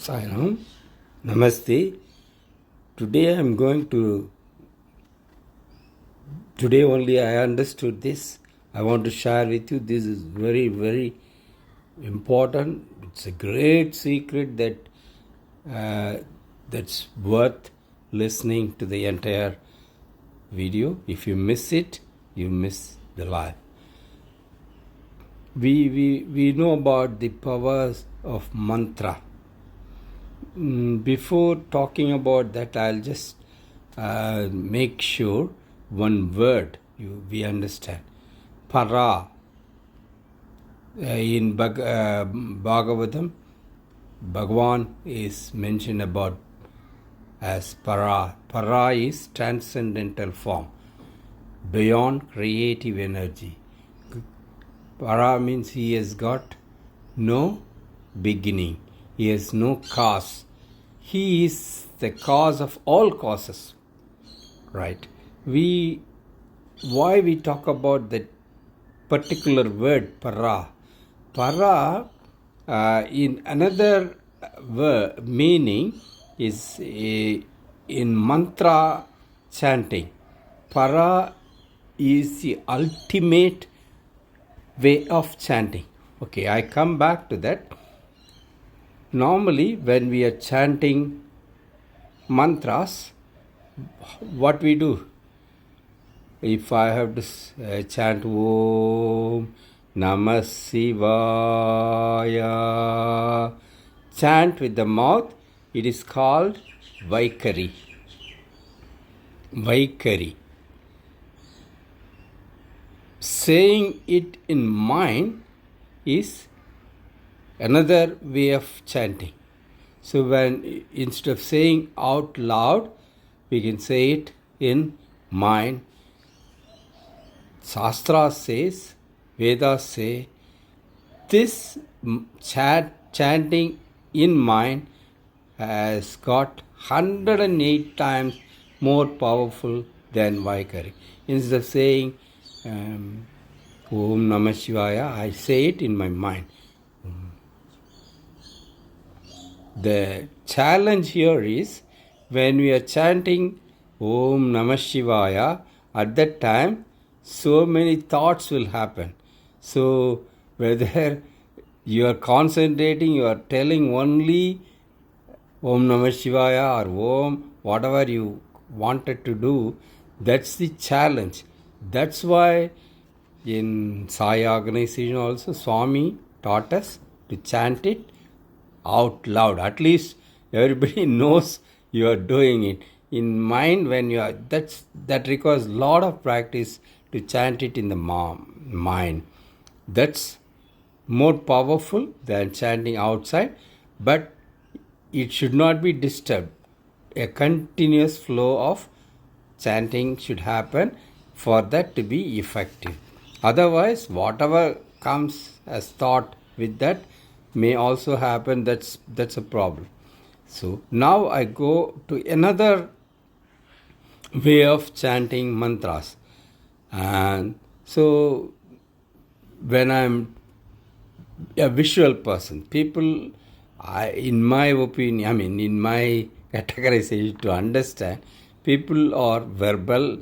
Sairam, Namaste. Today only I understood this. I want to share with you. This is very, very important. It's a great secret that's worth listening to the entire video. If you miss it, you miss the life. We know about the powers of mantra. Before talking about that, I'll just make sure one word we understand. Para. In Bhagavatam, Bhagavan is mentioned about as para. Para is transcendental form, beyond creative energy. Para means he has got no beginning. He has no cause. He is the cause of all causes. Right? Why we talk about that particular word para? Para in another word meaning is in mantra chanting. Para is the ultimate way of chanting. Okay, I come back to that. Normally, when we are chanting mantras, what we do? If I have to chant Om Namah Shivaya, chant with the mouth, it is called Vaikari. Vaikari. Saying it in mind is another way of chanting. So when instead of saying out loud, we can say it in mind. Shastra says, Vedas say, this chanting in mind has got 108 times more powerful than Vaikari. Instead of saying Om Namah Shivaya, I say it in my mind. The challenge here is when we are chanting Om Namah Shivaya, at that time so many thoughts will happen. So whether you are concentrating, you are telling only Om Namah Shivaya or Om, whatever you wanted to do, that's the challenge. That's why in Sai organization also Swami taught us to chant it out loud. At least everybody knows you are doing it. In mind, when you are, that requires a lot of practice to chant it in the mind. That's more powerful than chanting outside, but it should not be disturbed. A continuous flow of chanting should happen for that to be effective. Otherwise, whatever comes as thought with that may also happen. That's a problem. So now I go to another way of chanting mantras. And so when I'm a visual person, people, in my opinion, in my categorization to understand, people are verbal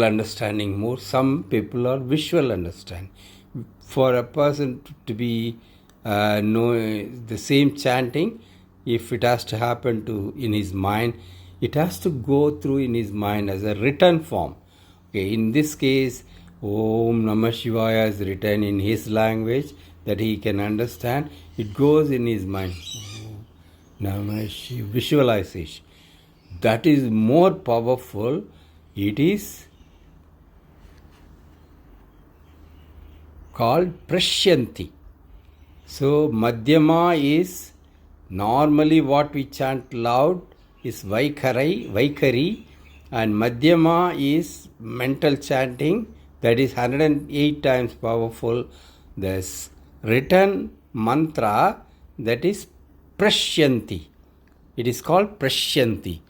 understanding more. Some people are visual understanding. For a person to be know the same chanting, if it has to happen in his mind, it has to go through in his mind as a written form. Okay, in this case, Om Namah Shivaya is written in his language that he can understand. It goes in his mind. Namah Shivaya, visualization. That is more powerful. It is called Prashyanti. So Madhyama is normally what we chant loud is Vaikari, and Madhyama is mental chanting, that is 108 times powerful. This written mantra, that is Prashyanti. It is called Prashyanti.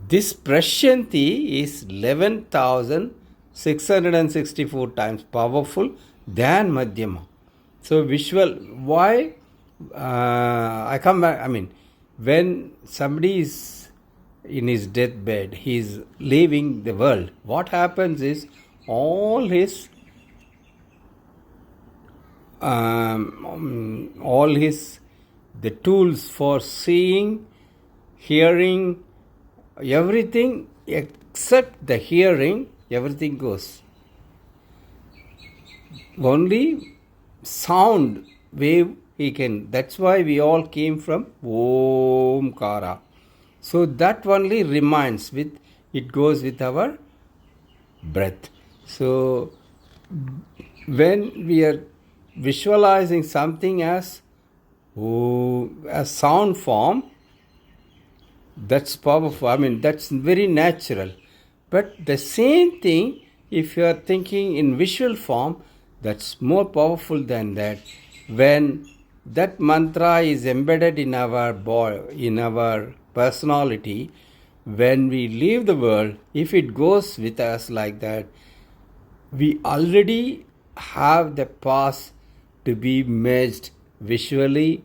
This Prashyanti is 11,664 times powerful than Madhyama. So visual, why? I come back. I mean, when somebody is in his deathbed, he is leaving the world. What happens is all his the tools for seeing, hearing, everything except the hearing, everything goes. Only sound wave he can. That's why we all came from Omkara. So that only reminds with it goes with our breath. So when we are visualizing something as a sound form, that's powerful. I mean, that's very natural. But the same thing, if you are thinking in visual form, that's more powerful than that. When that mantra is embedded in our body, in our personality, when we leave the world, if it goes with us like that, we already have the past to be merged visually,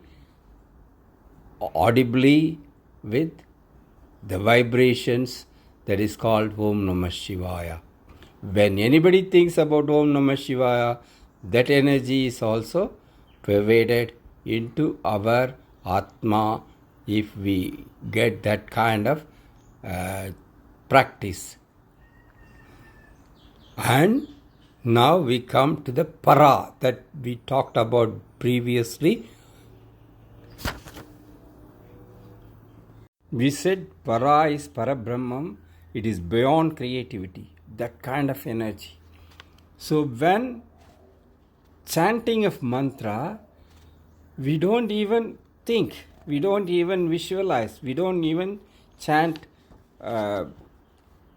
audibly with the vibrations that is called Om Namah Shivaya. When anybody thinks about Om Namah Shivaya, that energy is also pervaded into our Atma if we get that kind of practice. And now we come to the para that we talked about previously. We said para is Parabrahman, it is beyond creativity, that kind of energy. So when chanting of mantra, we don't even think, we don't even visualize, we don't even chant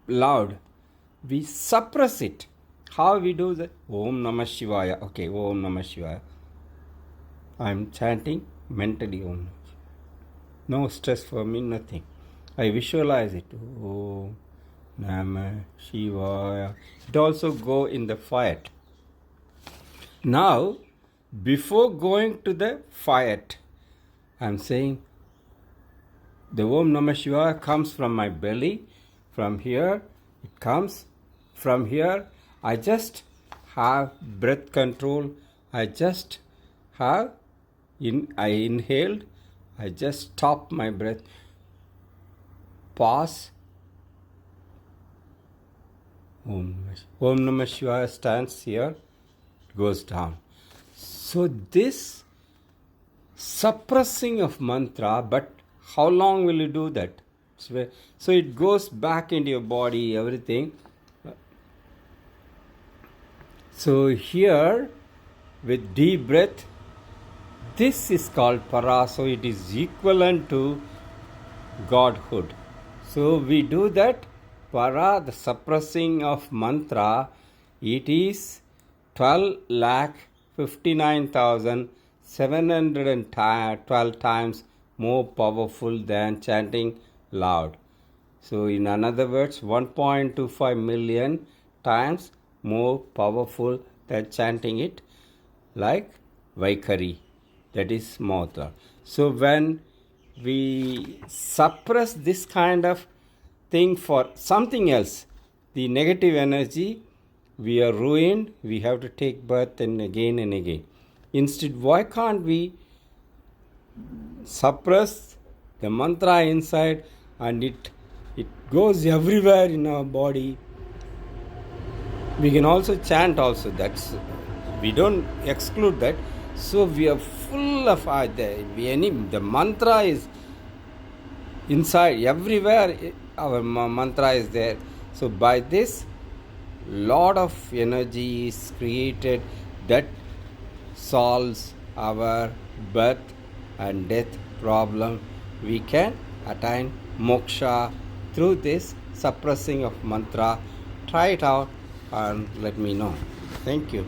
loud. We suppress it. How we do that? Om Namah Shivaya. Okay, Om Namah Shivaya. I am chanting mentally Om. No stress for me, nothing. I visualize it. Om Namah Shivaya. It also go in the fiat. Now, before going to the fiat, I am saying the Om Namah Shivaya comes from my belly. From here, it comes. From here, I just have breath control. I just have, I inhaled. I just stop my breath. Pause. Om Namah Shivaya stands here, goes down. So this suppressing of mantra, but how long will you do that? So it goes back into your body, everything. So here, with deep breath, this is called para, so it is equivalent to Godhood. So we do that para, the suppressing of mantra, it is 12,59,712 times more powerful than chanting loud. So in other words, 1.25 million times more powerful than chanting it like Vaikari, that is mantra. So when we suppress this kind of thing for something else, the negative energy, we are ruined. We have to take birth and again and again. Instead, why can't we suppress the mantra inside and it goes everywhere in our body? We can also chant also. That's, we don't exclude that. So we are full of the mantra is inside everywhere. Our mantra is there. So by this, lot of energy is created that solves our birth and death problem. We can attain moksha through this suppressing of mantra. Try it out and let me know. Thank you.